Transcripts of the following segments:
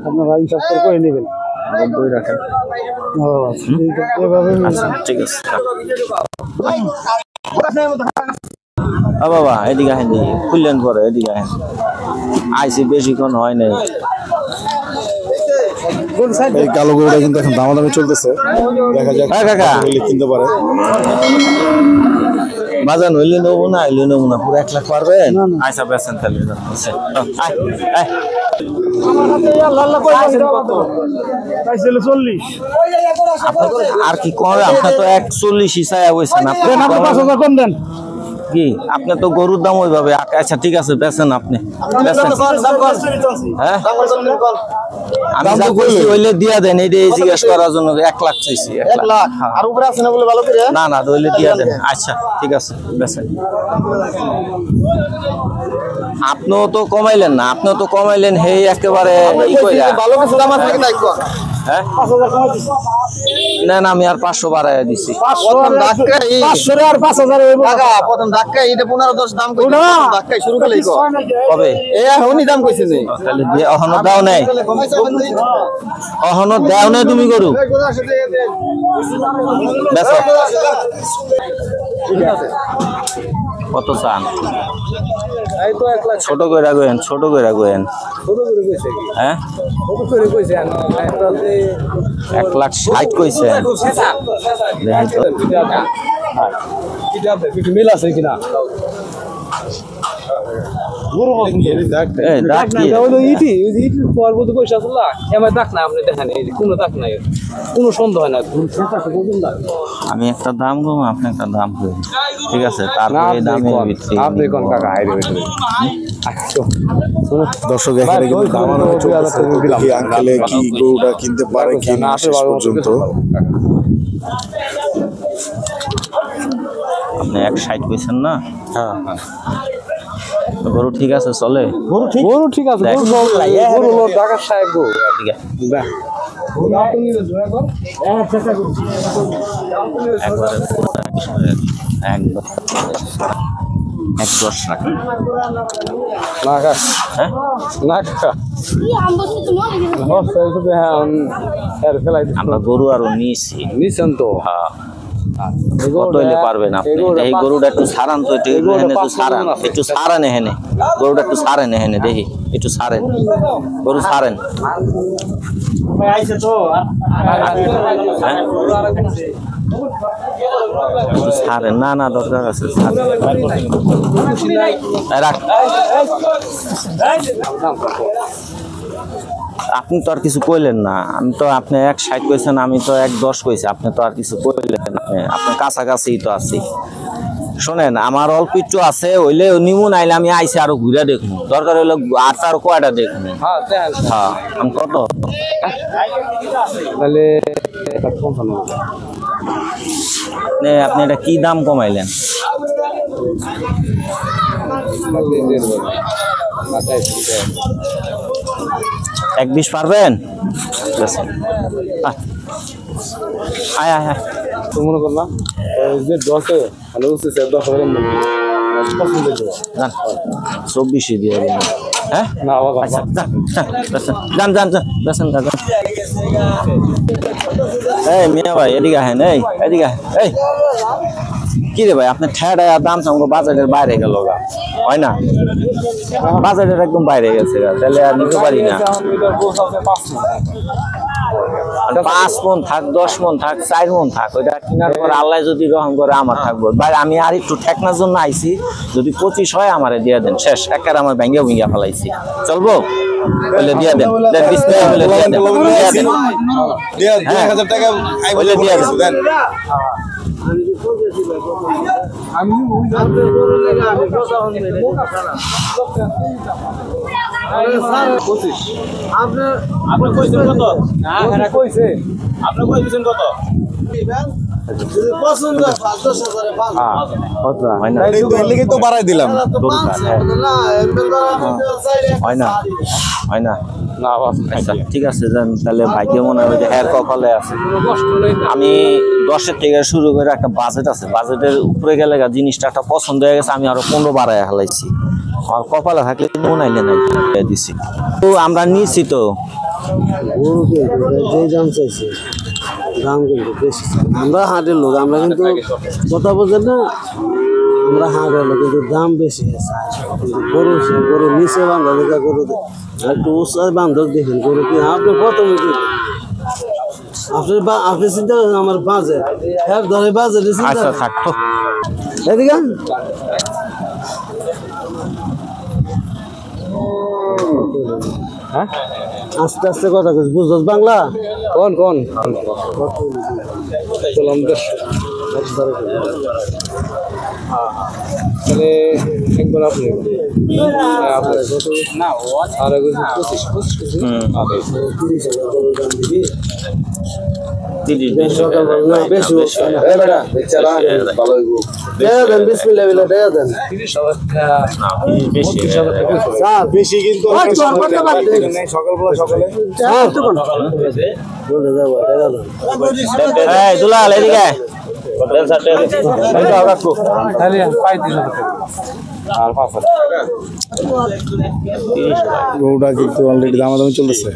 আপনারা হিসাব করে নেবেন। 90 রাখেন। আচ্ছা ঠিক আছে। বাবা এদিকে আহেন, খুললেন পরে এদিকে আহেন। আইসি বেশিক্ষণ হয় নাই। এই কালো গরুটা কিন্তু এখন দামাদামি চলতেছে, দেখা যাক কাকা কিনতে পারে। বাজান হইলে নেবো না, হইলে নেবো না, পুরো 1 লাখ পারবেন? আচ্ছা বেছেন তাহলে। আর কি করে, আপনার তো 140 চাইয়া বলছেন, কি আপনি তো গরুর দাম ওইভাবে। আচ্ছা ঠিক আছে বেছেন আপনি। হ্যাঁ আমি যা কইছি হইলে দিয়া দেন, এইটাই জিজ্ঞেস করার জন্য 1 লাখ চাইছি। 1 লাখ আর উপরে আছে না বলে ভালো করে? না না হইলে দিয়া দেন। আচ্ছা ঠিক আছে বেছেন। আপনিও তো কমাইলেন না, আপনিও তো কমাইলেন হে একেবারে ই কইরা। ভালো কিছু দাম আছে নাকি কো? হ্যাঁ না না আমি আর 500 বাড়াইয়া দিছি। 500 ধাক্কা এই 500 আর 5000 হইব টাকা প্রথম ধাক্কা এইটা 15-10 দাম কই ধাক্কা শুরু করলেই কো কবে এই এখনই দাম কইছে নে তাহলে এখনো দাও নাই, এখনো দাও নাই তুমি গরু বেচো। ঠিক আছে কত চান? এই তো 1 লাখ ছোট কইরা কইেন, ছোট কইরা কইেন। কত করে কইছে কি? হ্যাঁ কত করে কইছে? 1 লাখ 60 কইছে। দেখেন তো কিছু মিল আছে কিনা? গরু বল কি দেখ এই দাগ কি হলো ইটি পর্বত পয়সা আল্লাহ এমন দাগ না আপনি দেখেন, এই কোনো দাগ নাই, কোনো সন্দেহ হয় না। আমি একটা দাম কম, আপনি একটা দাম কম, ঠিক আছে? তারপরে এই দামের ভিত্তি আপনি কোন কাকা হাইরে ভিতরে দর্শক এখানে কিন্তু দামানো চলতেছে, দেখি আঙ্কেলে কি গরুটা কিনতে পারে কি না শেষ পর্যন্ত। আপনি 160 কইছেন না? হ্যাঁ গরু ঠিক আছে চলে? গরু ঠিক আছে, গরু লোক ঢাকা সাহেব গো ঠিক আছে একদম 10 রাখেন। না কাকা হ্যাঁ না কাকা আমরা গরু আরো নিয়েছি, নিছেন তো? হ্যাঁ কত হইলে পারবেন আপনি? এই গরুটা একটু সারান তো, একটু এখানে একটু সারান, একটু সারান এখানে গরুটা একটু সারেন এখানে দেখি, একটু সারেন গরু সারেন। হ্যাঁ একটু সারেন, না না দরকার আছে রাখ। আপনি তো আর কিছু কইলেন না, আমি তো আপনি 160 কইছেন, আমি তো 110 কইছি, আপনি তো আর কিছু কইলেন না, আপনার কাছাকাছি তো আছি। শোনেন আমার অল্প একটু আছে, হইলে নিমু নাইলে আমি আইসি আরো ঘুরে দেখবো, দরকার হইলে আরো কয়টা দেখবো। হ্যাঁ আমি কত তাহলে আপনি এটা কি দাম কমাইলেন? 120 পারবেন? আয় আয় আয় তো মনে করলাম যে 10-এ ভালো হচ্ছে 10 পছন্দ করবো 24 দিয়ে দেবেন। হ্যাঁ না বাবা আচ্ছা যান যান যান বেছেন যান। এই মিয়া ভাই এদিকে আহেন, এই এদিকে এই কি রে ভাই আপনি ঠেড়া দাম সঙ্গে বাজারের বাইরে গেল গা, হয় না? বাজারের একদম বাইরে গেছে, তাহলে আর নিতে পারি না। 5 মন থাক 10 মন থাক 4 মন থাক, ওইটা কেনার পর আল্লাহ যদি গ্রহণ করে আমার থাকবো। ভাই আমি আর একটু ঠেকনার জন্য আইছি, যদি 25 হয় আমারে দিয়ে দেন, শেষ একের আমার ভেঙ্গা ভেঙ্গা ফেলাইছি, চলবো? বলে দিয়ে দেন, বিসমিল্লাহ বলে দিয়ে দেন, দিয়ে দেন 2000 টাকা বলে দিয়ে দেন। আমি আপনার কইছেন কত? না কইছে আপনি কইছেন কত? পছন্দ 5-10,000 হয় না, এই তো বাড়াই দিলাম। হয় না হয় না না আচ্ছা ঠিক আছে যান, তাহলে ভাগ্য মনে হবে যে হ্যাঁ কপালে আছে। আমি 10-এর থেকে শুরু করে একটা বাজেট আছে, বাজেটের উপরে গেলে জিনিসটা একটা পছন্দ হয়ে গেছে, আমি আরো 15 বাড়ায় হালাইছি। আমার কপালে থাকলে মনে আইলে নাই দিছি তো আমরা নিছি তো গরু কিন্তু যেই দাম চাইছে দাম কিন্তু বেশি চাই। আমরা হাটের লোক, আমরা কিন্তু কথা বলছেন না, আমরা হাটের লোক কিন্তু দাম বেশি আছে। গরু গরু নিচে বান্ধব দেখা গরু একটু উৎসাহে বান্ধব দেখেন গরু কি আপনি কত মিটিং আপনি চিন্তা করেন আমার বাজেট হ্যাঁ ধরে বাজেট আচ্ছা থাকতো এদিকে হ্যাঁ আস্তে আস্তে কথা কইস বুঝছস বাংলা কোন চলাম দশ তাহলে একবার আপনি না আর 25 বেশি কিন্তু সকালবেলা সকালে দুলাল এদিকে তাহলে পাই দিন আর 5 গরুটা কিন্তু অলরেডি দামাদামি চলতেছে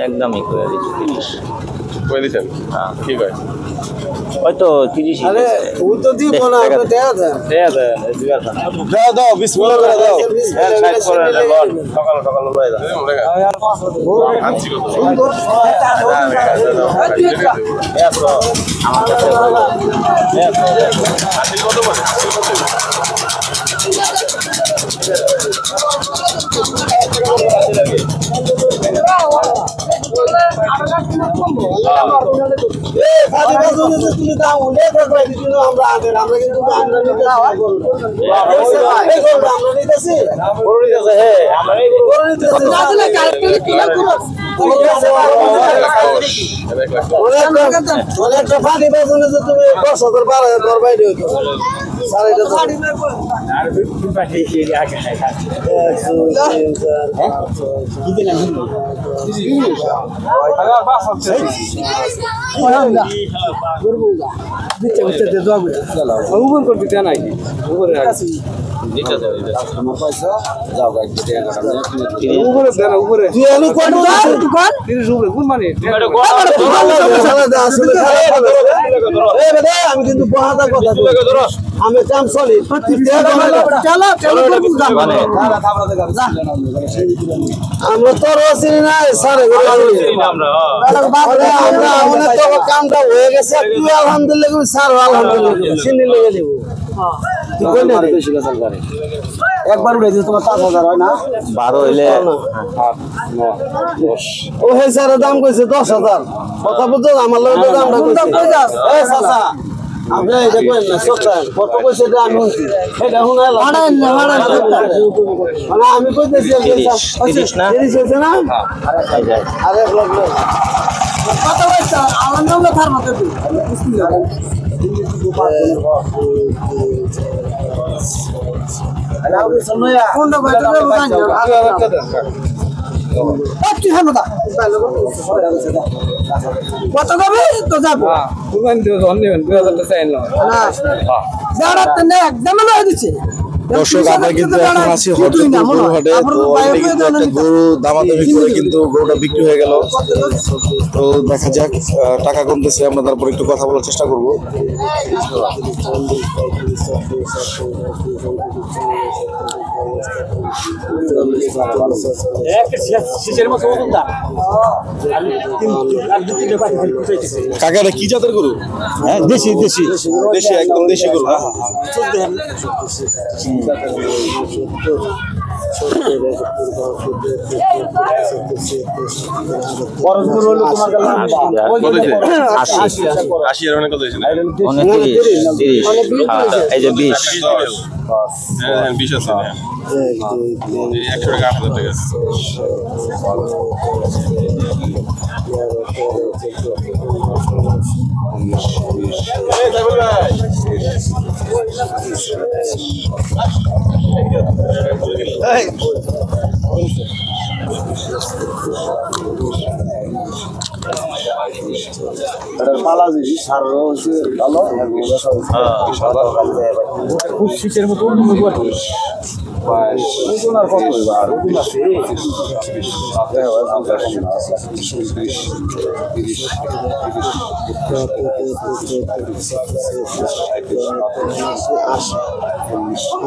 একদমই করে দিচ্ছি 30 করে দিচ্ছেন ঠিক আছে হয়তো 30 আরে ও তো দিব না আপনি দেয়া দেন দাও বিসমিল্লাহ করে দাও সকাল সকাল লয়ে দাও আনছি কত আমার কাছে আনছি কত বলে তুমি দাম উল্লেখ করবে কিন্তু আমরা আগে আমরা কিন্তু আমরা নিতেছি গরু দিতেছে হে আমরা এই অনেকটা ফাঁকি পেয়েছেন যে তুমি 10,000 12,000 দর বাইরে হইতো উপর করতে দেয় নাই উপরে উপরে দেন উপরে 30 উপরে কোন মানে আমি কিন্তু বহাদা কথা আমি কাম চলি আমরা তোর চিনি না স্যার আমরা কামটা হয়ে গেছে তুই আলহামদুলিল্লাহ স্যার আলহামদুলিল্লাহ চিনি লেগে দেবো একবার উঠে দিয়েছে তোমার 5,000 হয় না 12 হইলে ও হে স্যার দাম কইছে 10,000 কথা বুঝছো আমার লগে দামটা কইছে এই চাচা আপনি এটা কইেন না সত্যান কত কইছে এটা আমি শুনছি এটা শুনাইলাম মানে আমি কইতেছি 30 না 30 হইছে না আরে ব্লক কত কইছে আমার নামে থার মতে তুই বিসমিল্লাহ কোনটা কইতে কত যাবে তো যাবো কুরবানি দিও জন নেবেন 2000 টাকা চাইল না যারা তো একদম লয়ে দিচ্ছে দর্শক আমরা কিন্তু এখন আছি হঠাৎ গরু হাটে তো অলরেডি কিন্তু একটা গরু দামাদামি করে কিন্তু গরুটা বিক্রি হয়ে গেল তো দেখা যাক টাকা কমতেছে আমরা তারপর একটু কথা বলার চেষ্টা করবো কাকা এটা কি জাতের গরু হ্যাঁ দেশি দেশি দেশি একদম দেশি গরু আশি এর অনেক কত হয়েছে 29 এই যে 20 হ্যাঁ 20 আছে 100 টাকা 8,000 টাকা খুব শীতের মতো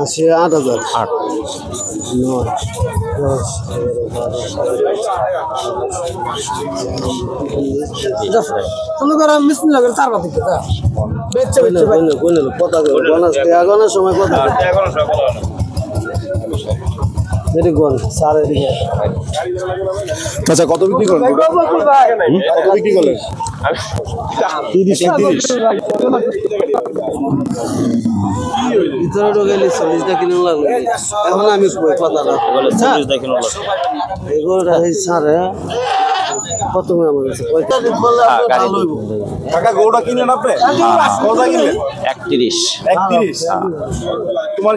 আশি 8,000 9 10 কোনো করে মিস লাগে তার বাদ দিতে বেচছে ভাই কথা গণার সময় কথা এদিকে গণ স্যার এদিকে আচ্ছা কত বিক্রি করেন কত বিক্রি করলেন 30 ভিতরে ঢোকে 40টা কিলো লাগলো এখন আমি কথাটা 40টা কিলো এগুলোটা এই স্যারে কত আমার কাছে কাকা গরুটা কিনলেন আপনি কত কিনলেন 31 তোমার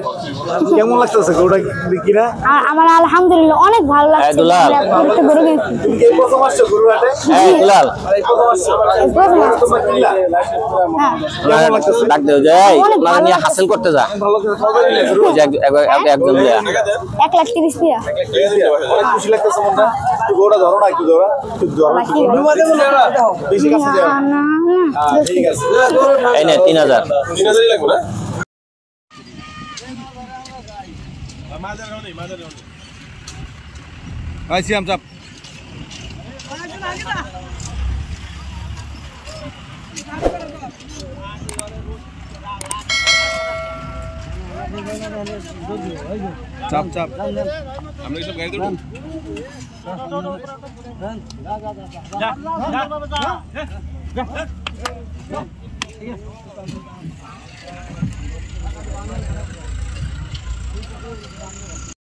কেমন লাগতেছে গরুটা কিনা আমার আলহামদুলিল্লাহ অনেক ভালো লাগছে দুলাল। একটা গরু কিনছি তুমি কি এই প্রথম আসছো গরু হাটে এই দুলাল আর এই প্রথম আসছো প্রথম আসছি। তোমরা কিনলা হ্যাঁ কেমন লাগতেছে ডাক দেও যাই আপনারা নিয়ে হাসিল করতে যা ভালো করে কত কিনলে গরু ওই যে একজন দিয়া 1,30,000 দিয়া অনেক খুশি লাগতেছে মনটা একটু গরুটা ধরো না একটু ধরো বাকি বেশি কাছে যাও না ঠিক আছে এই নে 3000 3000 লাগবে না আইসি আম চাপ চাপ চাপ আমরা কি সব গাড়িতে উঠবো